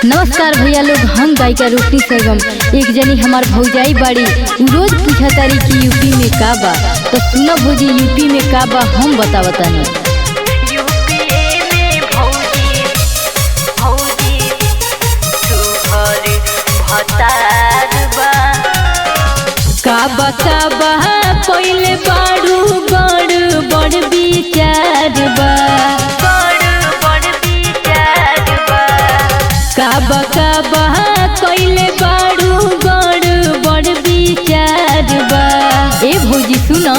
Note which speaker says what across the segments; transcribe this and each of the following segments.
Speaker 1: नमस्कार भैया लोग, हम गायिका रोशनी सरगम। एक जनी हमार भौजाई बाड़ी, रोज पूछा तारी कि यूपी में का बा। तो सुना भौजी, यूपी में का बा हम बतावतानी। काबा काबा पहिले बाड़ू बड़ बड़ विचार बा, काबा काबा कइले बाड़ू बड़ बड़ विचार बा। ए भौजी सुनो,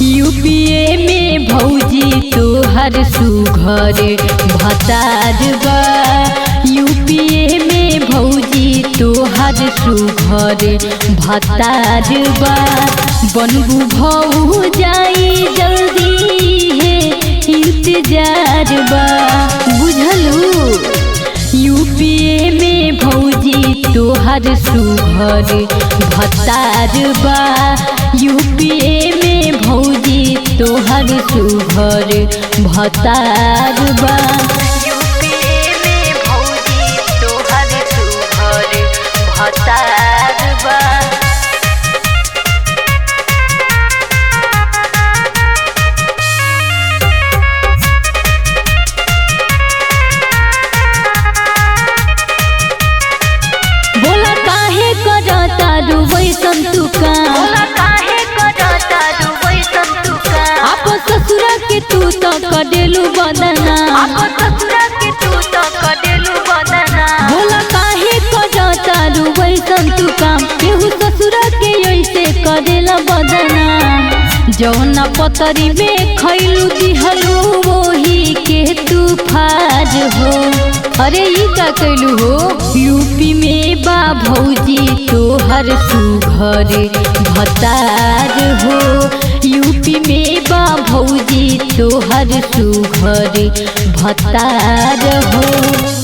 Speaker 1: यूपीए में भौजी तोहर सुघर भतार बा। यूपीए में भौजी तोहर सुघर भतार बा। बनबू भौजाई जल्दी है इंतजार बा, बुझलू। यूपीए में भौजी तोहर सुघर भतार बा। यूपीए में भौजी तोहर सुघर भतार बा। यूपीए में भौजी तोहर सुघर भतार बा। आप ससुरा के तू तो कडेलू बदना, बोला काहे करता रू वैसन तू काम। केहू ससुरा के ऐसे करेला बदना। जौना पतरी में खैलू दिहलू वही के तू फाज हो। अरे ई का कैलू हो। यूपी में बा भौजी तोहर सुघर भतार हो। यूपी में बा भौजी तोहर सुघर भतार हो।